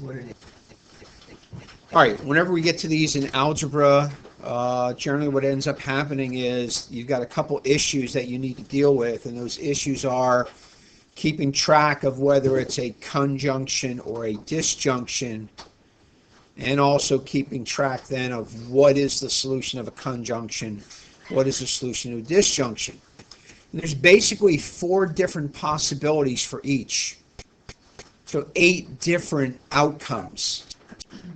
what it is. All right, whenever we get to these in algebra, generally what ends up happening is you've got a couple issues that you need to deal with, and those issues are keeping track of whether it's a conjunction or a disjunction, and also keeping track then of what is the solution of a conjunction, what is the solution of a disjunction. And there's basically 4 different possibilities for each. So 8 different outcomes.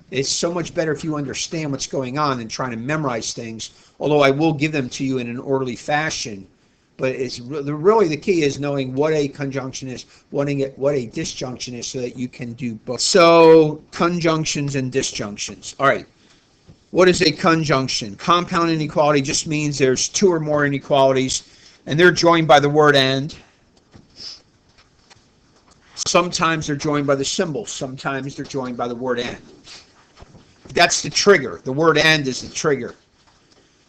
It's so much better if you understand what's going on than trying to memorize things, although I will give them to you in an orderly fashion. But it's really the key is knowing what a conjunction is, what a disjunction is, so that you can do both. So conjunctions and disjunctions. All right. What is a conjunction? Compound inequality just means there's 2 or more inequalities, and they're joined by the word and. Sometimes they're joined by the symbol. Sometimes they're joined by the word and. That's the trigger. The word and is the trigger.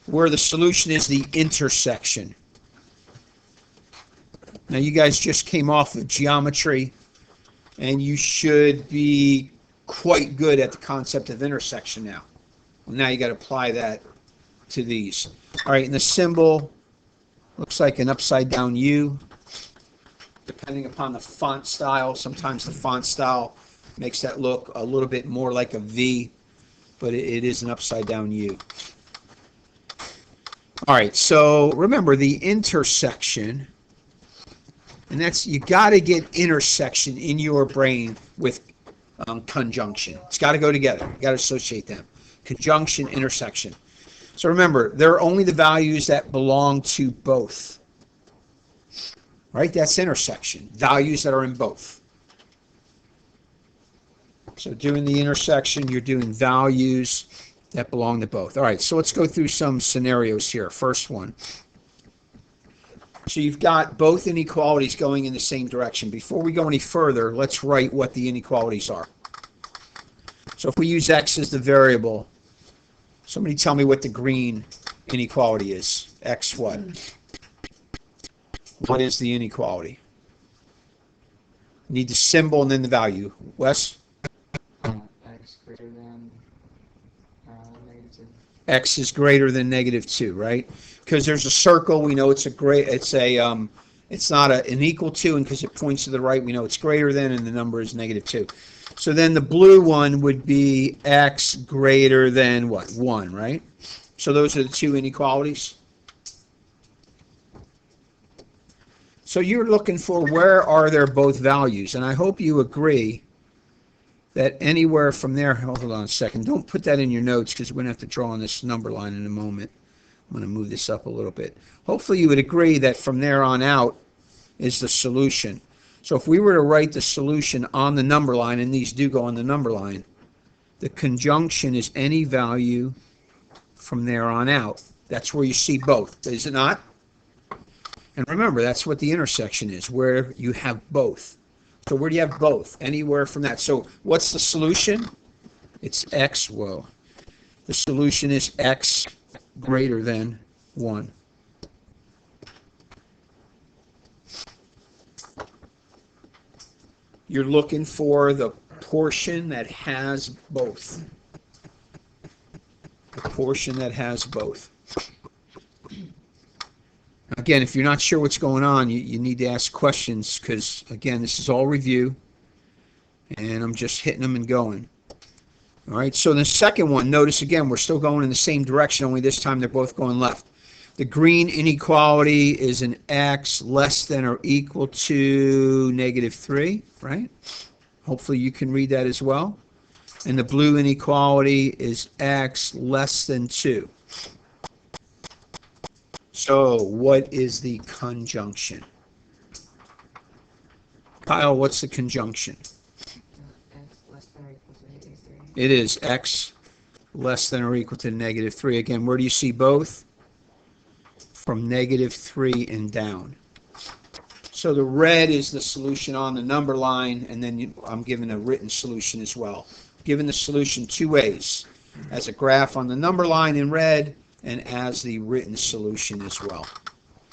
Where the solution is the intersection. Now you guys just came off of geometry, and you should be quite good at the concept of intersection now. Well, now you got to apply that to these. All right, and the symbol looks like an upside down U. Depending upon the font style, sometimes the font style makes that look a little bit more like a V, but it is an upside down U. All right, so remember the intersection, and that's, you got to get intersection in your brain with conjunction. It's got to go together. You got to associate them. Conjunction, intersection. So remember, they're only the values that belong to both. Right? That's intersection. Values that are in both. So doing the intersection, you're doing values that belong to both. All right, so let's go through some scenarios here. First one. So you've got both inequalities going in the same direction. Before we go any further, let's write what the inequalities are. So if we use x as the variable, somebody tell me what the green inequality is. X what? What is the inequality? You need the symbol and then the value. Wes? X greater than -2. X is greater than -2, right? Because there's a circle, we know it's not an equal to, and because it points to the right, we know it's greater than, and the number is -2. So then the blue one would be x greater than what? 1, right? So those are the 2 inequalities. So you're looking for where are there both values, and I hope you agree that anywhere from there, hold on a second, don't put that in your notes because we're going to have to draw on this number line in a moment. I'm going to move this up a little bit. Hopefully you would agree that from there on out is the solution. So if we were to write the solution on the number line, and these do go on the number line, the conjunction is any value from there on out. That's where you see both, is it not? And remember, that's what the intersection is, where you have both. So where do you have both? Anywhere from that. So what's the solution? It's x, whoa. The solution is x greater than 1. You're looking for the portion that has both. The portion that has both. Again, if you're not sure what's going on, you need to ask questions because, again, this is all review, and I'm just hitting them and going. All right, so the second one, notice again, we're still going in the same direction, only this time they're both going left. The green inequality is an x less than or equal to -3, right? Hopefully you can read that as well. And the blue inequality is x less than 2. So what is the conjunction? Kyle, what's the conjunction? X less than or equal to -3. It is x less than or equal to -3. Again, where do you see both? From -3 and down. So the red is the solution on the number line, and then I'm given a written solution as well. Given the solution 2 ways, as a graph on the number line in red, and as the written solution as well.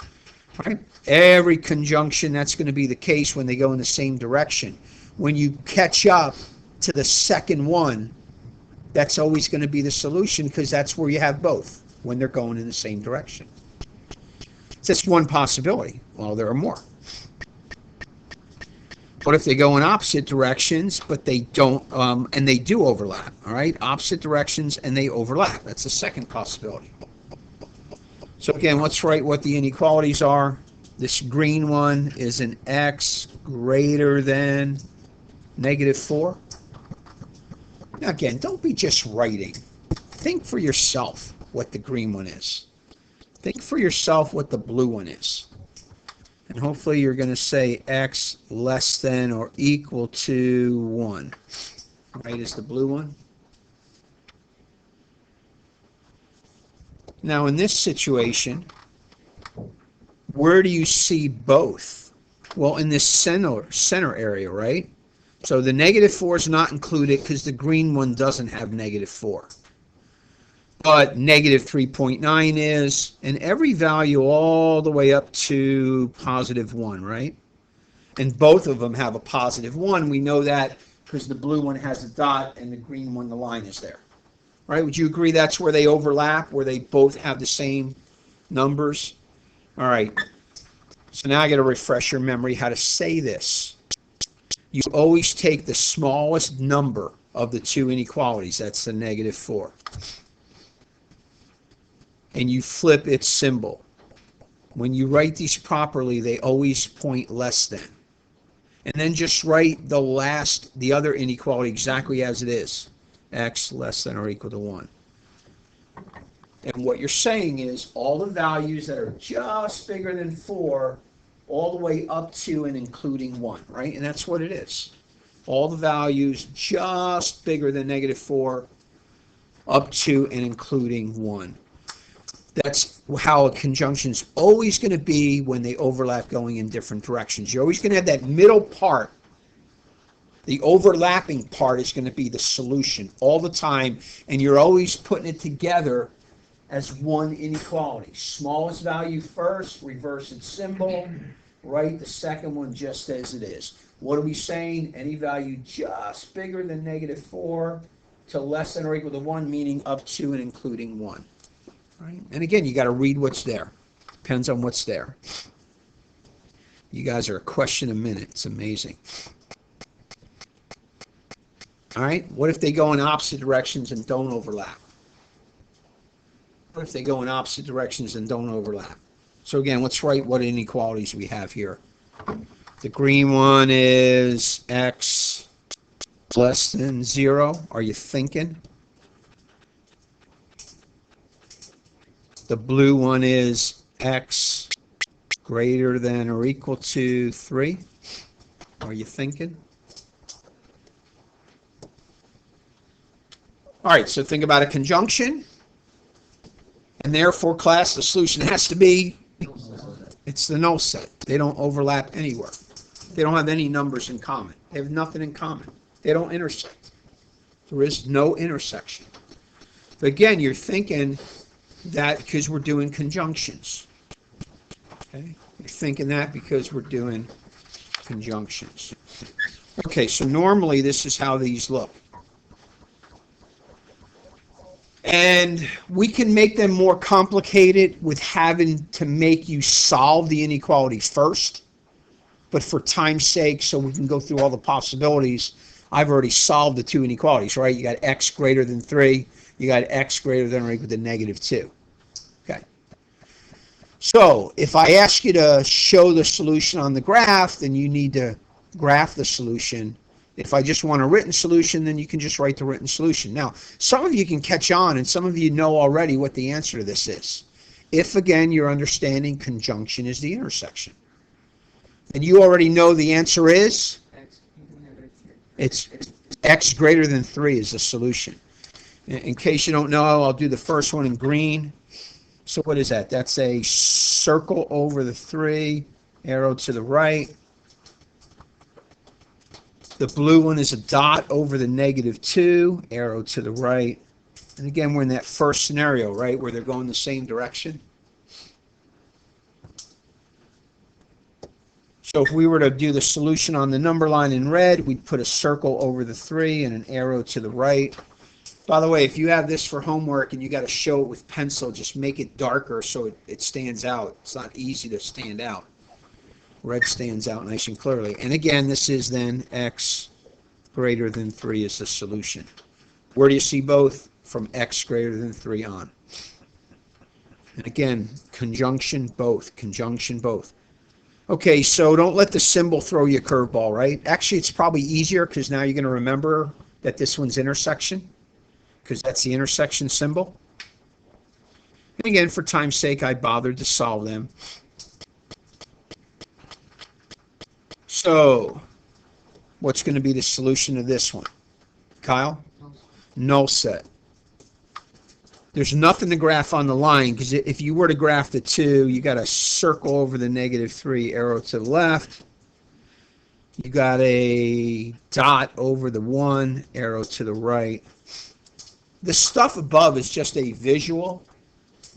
All right? Every conjunction, that's going to be the case when they go in the same direction. When you catch up to the second one, that's always going to be the solution because that's where you have both when they're going in the same direction. It's just one possibility. Well, there are more. What if they go in opposite directions, but they don't, and they do overlap, all right? Opposite directions and they overlap. That's the second possibility. So again, let's write what the inequalities are. This green one is an x greater than -4. Now again, don't be just writing. Think for yourself what the green one is. Think for yourself what the blue one is. And hopefully you're going to say x less than or equal to 1. Right, is the blue one. Now in this situation, where do you see both? Well, in this center area, right? So the -4 is not included because the green one doesn't have -4. But -3.9 is, and every value all the way up to +1, right? And both of them have a +1. We know that because the blue one has a dot and the green one, the line is there. Right? Would you agree that's where they overlap, where they both have the same numbers? All right. So now I got to refresh your memory how to say this. You always take the smallest number of the two inequalities. That's the -4. And you flip its symbol. When you write these properly, they always point less than. And then just write the other inequality exactly as it is. X less than or equal to 1. And what you're saying is all the values that are just bigger than 4, all the way up to and including 1, right? And that's what it is. All the values just bigger than -4, up to and including 1. That's how a conjunction is always going to be when they overlap going in different directions. You're always going to have that middle part. The overlapping part is going to be the solution all the time, and you're always putting it together as one inequality. Smallest value first, reverse its symbol, write the second one just as it is. What are we saying? Any value just bigger than -4 to less than or equal to 1, meaning up to and including 1. Right? And again, you got to read what's there. Depends on what's there. You guys are a question a minute. It's amazing. All right. What if they go in opposite directions and don't overlap? What if they go in opposite directions and don't overlap? So again, let's write what inequalities we have here. The green one is x less than 0. Are you thinking? The blue one is x greater than or equal to 3. Are you thinking? All right, so think about a conjunction. And therefore, class, the solution has to be, it's the null set. They don't overlap anywhere. They don't have any numbers in common. They have nothing in common. They don't intersect. There is no intersection. But again, you're thinking that because we're doing conjunctions. Okay? You're thinking that because we're doing conjunctions. Okay, so normally this is how these look. And we can make them more complicated with having to make you solve the inequality first. But for time's sake, so we can go through all the possibilities, I've already solved the two inequalities, right? You got x greater than 3. You got x greater than or equal to -2. Okay. So if I ask you to show the solution on the graph, then you need to graph the solution. If I just want a written solution, then you can just write the written solution. Now, some of you can catch on, and some of you know already what the answer to this is. If, again, you're understanding conjunction is the intersection. And you already know the answer is? It's x greater than 3 is the solution. In case you don't know, I'll do the first one in green. So what is that? That's a circle over the 3, arrow to the right. The blue one is a dot over the -2, arrow to the right. And again, we're in that first scenario, right, where they're going the same direction. So if we were to do the solution on the number line in red, we'd put a circle over the 3 and an arrow to the right. By the way, if you have this for homework and you got to show it with pencil, just make it darker so it stands out. It's not easy to stand out. Red stands out nice and clearly. And again, this is then x greater than 3 is the solution. Where do you see both? From x greater than 3 on. And again, conjunction both, conjunction both. Okay, so don't let the symbol throw you a curveball, right? Actually, it's probably easier because now you're going to remember that this one's intersection, because that's the intersection symbol. And again, for time's sake, I bothered to solve them. So, what's going to be the solution to this one? Kyle? Null set. There's nothing to graph on the line, because if you were to graph the 2, you got a circle over the -3, arrow to the left. You got a dot over the 1, arrow to the right. The stuff above is just a visual.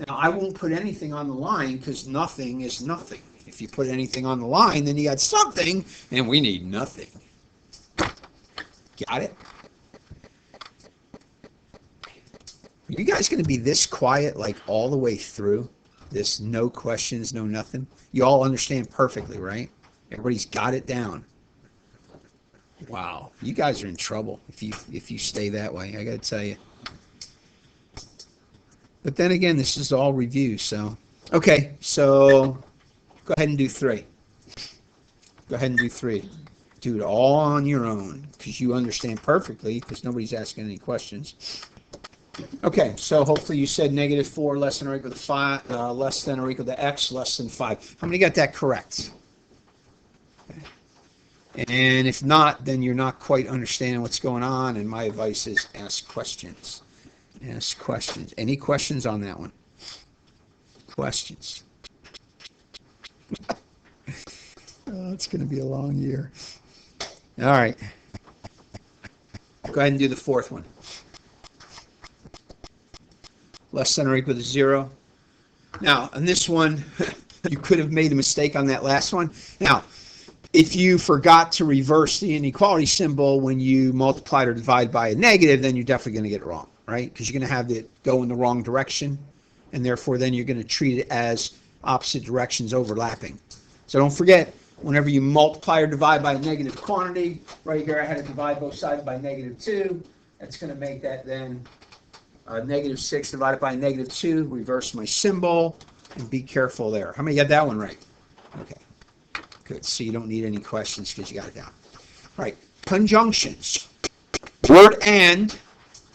Now, I won't put anything on the line because nothing is nothing. If you put anything on the line, then you got something, and we need nothing. Got it? Are you guys going to be this quiet like all the way through? This no questions, no nothing? You all understand perfectly, right? Everybody's got it down. Wow, you guys are in trouble if you stay that way, I got to tell you. But then again, this is all review, so. Okay, so go ahead and do 3. Go ahead and do 3. Do it all on your own because you understand perfectly because nobody's asking any questions. Okay, so hopefully you said -4 less than or equal to 5, less than or equal to x less than 5. How many got that correct? Okay. And if not, then you're not quite understanding what's going on, and my advice is ask questions. Ask questions. Any questions on that one? Questions. Oh, it's going to be a long year. All right. Go ahead and do the 4th one. Less than or equal to 0. Now, on this one, you could have made a mistake on that last one. Now, if you forgot to reverse the inequality symbol when you multiplied or divide by a negative, then you're definitely going to get it wrong, right? Because you're going to have it go in the wrong direction, and therefore then you're going to treat it as opposite directions overlapping. So don't forget, whenever you multiply or divide by a negative quantity, right here I had to divide both sides by -2. That's going to make that then -6 divided by -2, reverse my symbol, and be careful there. How many got that one right? Okay, good. So you don't need any questions because you got it down. All right, conjunctions. Word and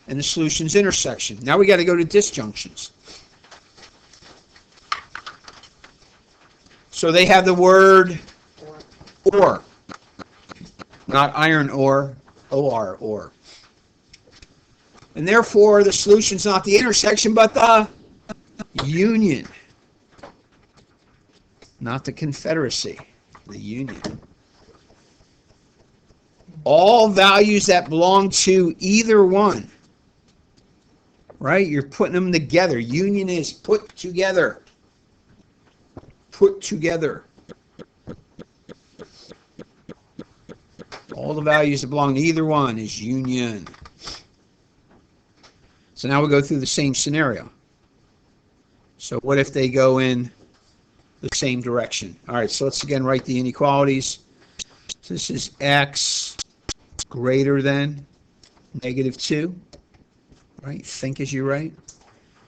the solution's intersection. Now we got to go to disjunctions. So they have the word or, not iron ore, O-R, or. And therefore, the solution's not the intersection, but the union. Not the confederacy, the union. All values that belong to either one. Right? You're putting them together. Union is put together. Put together. All the values that belong to either one is union. So now we go through the same scenario. So what if they go in the same direction? All right, so let's again write the inequalities. So this is x greater than -2. Right? Think as you write.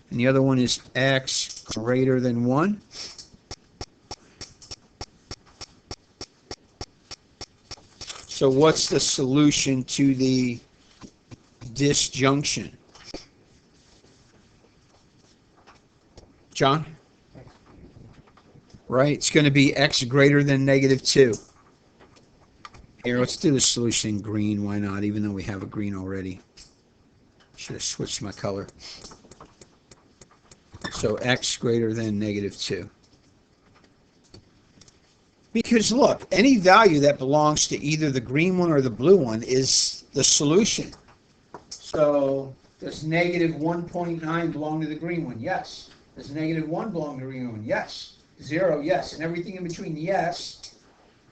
And the other one is x greater than 1. So what's the solution to the disjunction? John? Right, it's going to be x greater than -2. Here, let's do the solution in green. Why not? Even though we have a green already. Should have switched my color. So x greater than -2. Because look, any value that belongs to either the green one or the blue one is the solution. So does -1.9 belong to the green one? Yes. Does -1 belong to the green one? Yes. 0, yes. And everything in between, yes.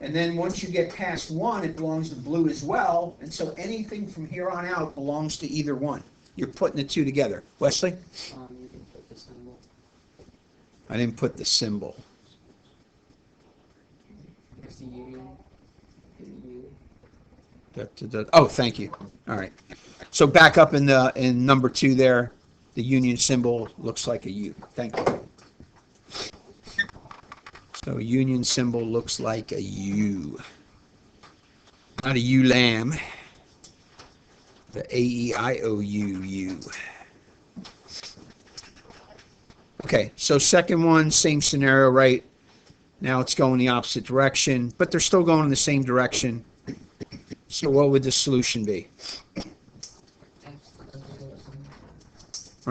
And then once you get past 1, it belongs to blue as well. And so anything from here on out belongs to either one. You're putting the two together. Wesley? You can put the symbol. I didn't put the symbol. It's the union. The U. Oh, thank you. All right. So back up in number 2 there, the union symbol looks like a U. Thank you. So union symbol looks like a U. Not a U lamb. The A-E-I-O-U. Okay, so second one, same scenario, right? Now it's going the opposite direction, but they're still going in the same direction. So what would the solution be?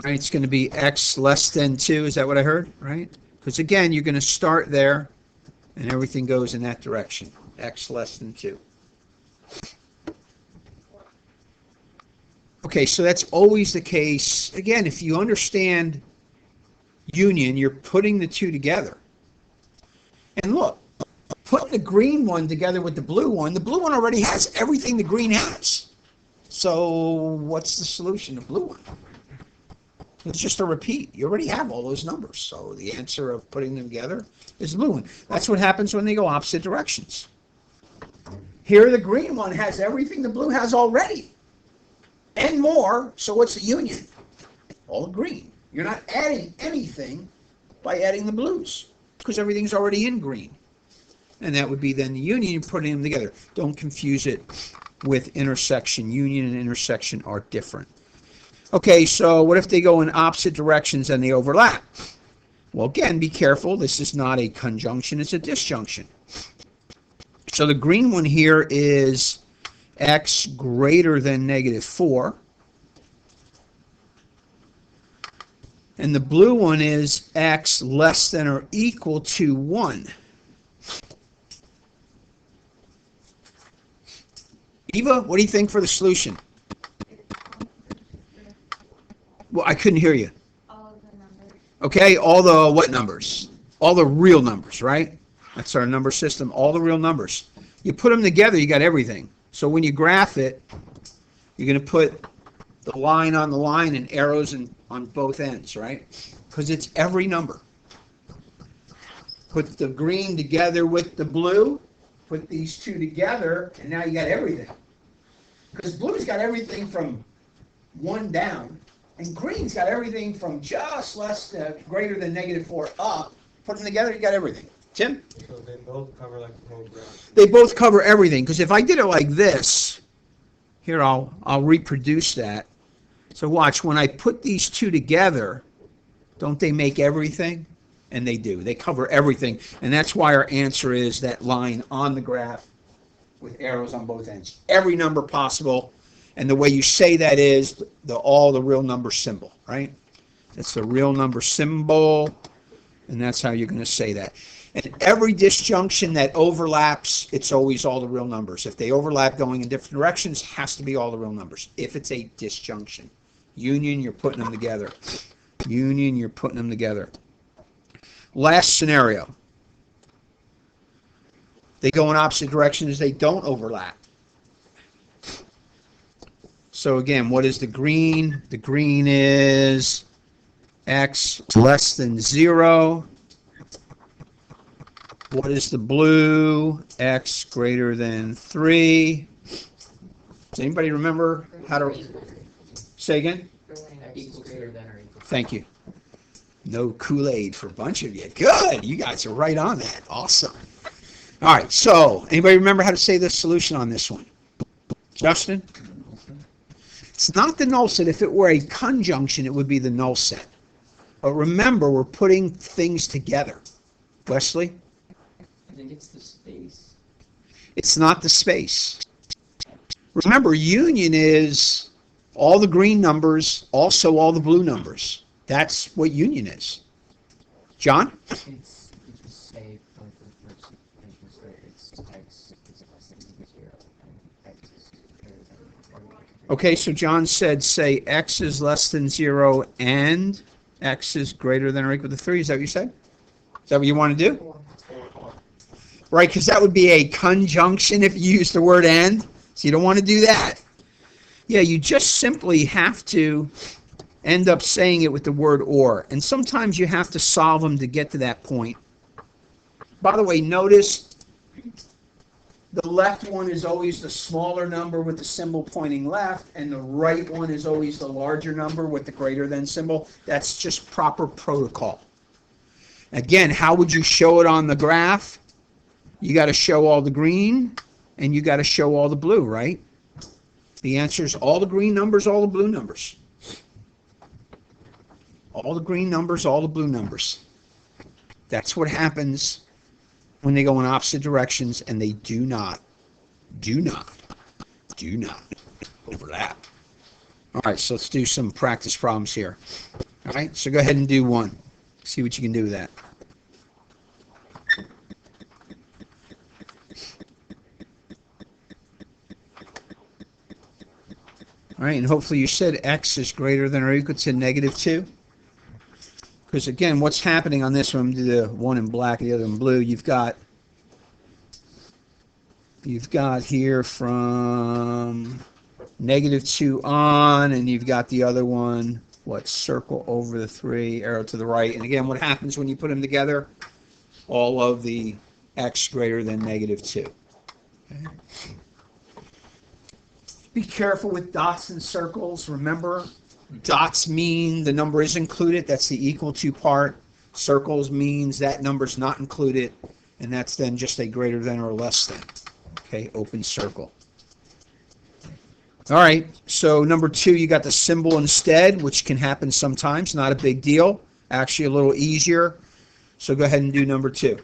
Right, it's going to be x less than 2. Is that what I heard? Right? Because again, you're going to start there, and everything goes in that direction. X less than 2. Okay, so that's always the case. Again, if you understand union, you're putting the two together. And look, put the green one together with the blue one. The blue one already has everything the green has. So what's the solution? The blue one. It's just a repeat. You already have all those numbers. So the answer of putting them together is the blue one. That's what happens when they go opposite directions. Here the green one has everything the blue has already. And more. So what's the union? All the green. You're not adding anything by adding the blues because everything's already in green. And that would be then the union. You're putting them together. Don't confuse it with intersection. Union and intersection are different. Okay, so what if they go in opposite directions and they overlap? Well, again, be careful. This is not a conjunction. It's a disjunction. So the green one here is x greater than -4. And the blue one is x less than or equal to 1. Eva, what do you think for the solution? Well, I couldn't hear you. All of the numbers. Okay, all the what numbers? All the real numbers, right? That's our number system, all the real numbers. You put them together, you got everything. So when you graph it, you're going to put the line on the line and arrows on both ends, right? Because it's every number. Put the green together with the blue, put these two together, and now you got everything. Because blue's got everything from 1 down, and green's got everything from just greater than -4 up. Put them together, you got everything. Tim? So they both cover like the whole graph. They both cover everything, because if I did it like this, here I'll reproduce that. So watch, when I put these two together, don't they make everything? And they do. They cover everything. And that's why our answer is that line on the graph with arrows on both ends. Every number possible. And the way you say that is all the real number symbol, right? That's the real number symbol. And that's how you're going to say that. And every disjunction that overlaps, it's always all the real numbers. If they overlap going in different directions, it has to be all the real numbers. If it's a disjunction. Union, you're putting them together. Union, you're putting them together. Last scenario. They go in opposite directions, they don't overlap. So again, what is the green? The green is x less than 0. What is the blue? X greater than 3. Does anybody remember how to say again? Equals greater than or equal to. Thank you. No Kool-Aid for a bunch of you. Good. You guys are right on that. Awesome. All right. So anybody remember how to say the solution on this one? Justin? It's not the null set. If it were a conjunction, it would be the null set. But remember, we're putting things together. Wesley? I think it's the space. It's not the space. Remember, union is all the green numbers, also all the blue numbers. That's what union is. John? It's you just say for the first sentence that it's x is less than equal to 0 and x is greater than or equal to. Okay, so John said, say x is less than 0 and x is greater than or equal to 3. Is that what you said? Is that what you want to do? right? Because that would be a conjunction if you use the word and. So you don't want to do that. Yeah, you just simply have to end up saying it with the word or. And sometimes you have to solve them to get to that point. By the way, notice the left one is always the smaller number with the symbol pointing left, and the right one is always the larger number with the greater than symbol. That's just proper protocol. Again, how would you show it on the graph? You got to show all the green, and you got to show all the blue, right? The answer is all the green numbers, all the blue numbers. All the green numbers, all the blue numbers. That's what happens when they go in opposite directions, and they do not overlap. All right, so let's do some practice problems here. All right, so go ahead and do one. See what you can do with that. All right, and hopefully you said x is greater than or equal to -2. Because again, what's happening on this one, the one in black, the other in blue, you've got here from -2 on, and you've got the other one, circle over the 3, arrow to the right. And again, what happens when you put them together? All of the x greater than -2. Okay. Be careful with dots and circles. Remember, dots mean the number is included. That's the equal to part. Circles means that number's not included, and that's then just a greater than or less than. Okay, open circle. All right, so number 2, you got the symbol instead, which can happen sometimes. Not a big deal. Actually, a little easier. So go ahead and do number 2.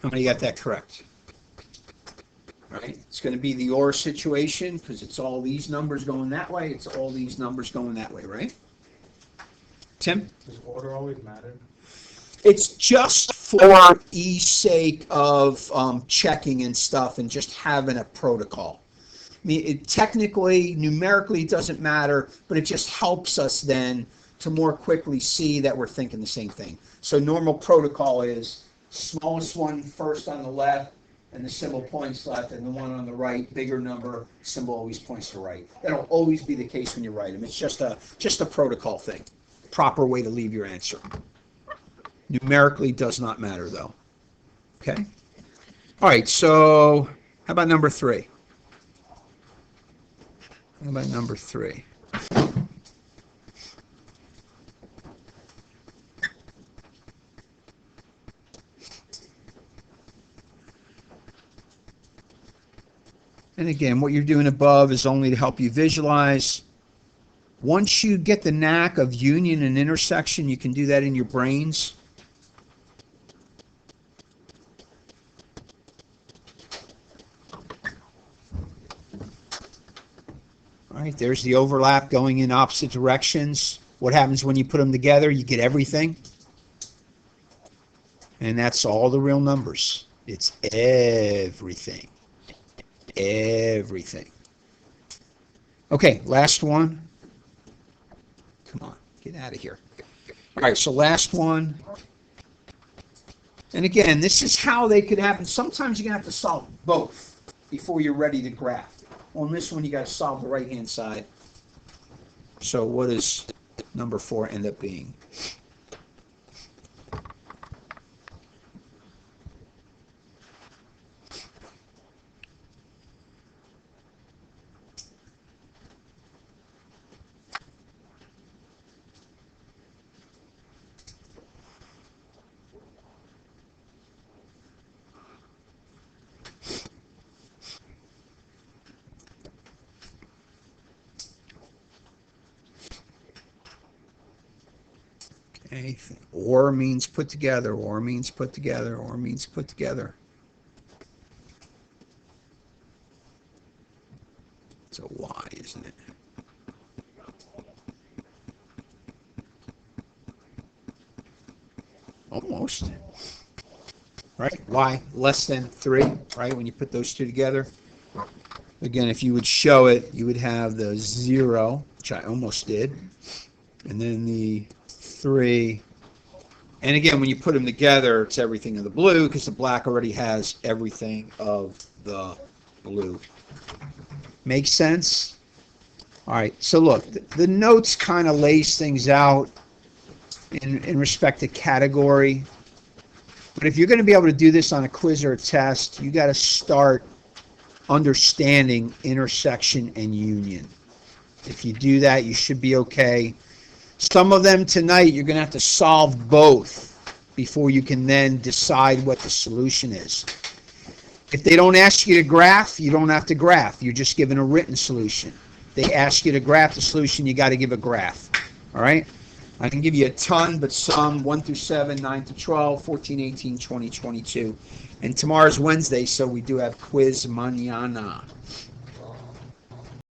How many got that correct? All right, it's going to be the or situation because it's all these numbers going that way. It's all these numbers going that way, right? Tim? Does order always matter? It's just for ease sake of checking and stuff and just having a protocol. I mean, technically, numerically, it doesn't matter, but it just helps us then to more quickly see that we're thinking the same thing. So normal protocol is smallest one first on the left, and the symbol points left, and the one on the right, bigger number, symbol always points to right. That'll always be the case when you write them. It's just a protocol thing. Proper way to leave your answer. Numerically does not matter, though. Okay? All right, so how about number 3? How about number 3? And again, what you're doing above is only to help you visualize. Once you get the knack of union and intersection, you can do that in your brains. All right, there's the overlap going in opposite directions. What happens when you put them together? You get everything. And that's all the real numbers. It's everything. Everything. Okay, last one. Come on, get out of here. All right, so last one. And again, this is how they could happen. Sometimes you're going to have to solve both before you're ready to graph. On this one, you got to solve the right-hand side. So what does number 4 end up being? Okay. Or means put together, or means put together, or means put together. It's a Y, isn't it? Almost. Right? Y less than 3, right? When you put those two together. Again, if you would show it, you would have the 0, which I almost did, and then the 3. And again, when you put them together, it's everything of the blue because the black already has everything of the blue. Make sense? All right, so look, the notes kind of lays things out in respect to category. But if you're going to be able to do this on a quiz or a test, you got to start understanding intersection and union. If you do that, you should be okay. Some of them tonight, you're going to have to solve both before you can then decide what the solution is. If they don't ask you to graph, you don't have to graph. You're just given a written solution. They ask you to graph the solution, you got to give a graph. All right? I can give you a ton, but some 1 through 7, 9 to 12, 14, 18, 20, 22. And tomorrow's Wednesday, so we do have quiz mañana.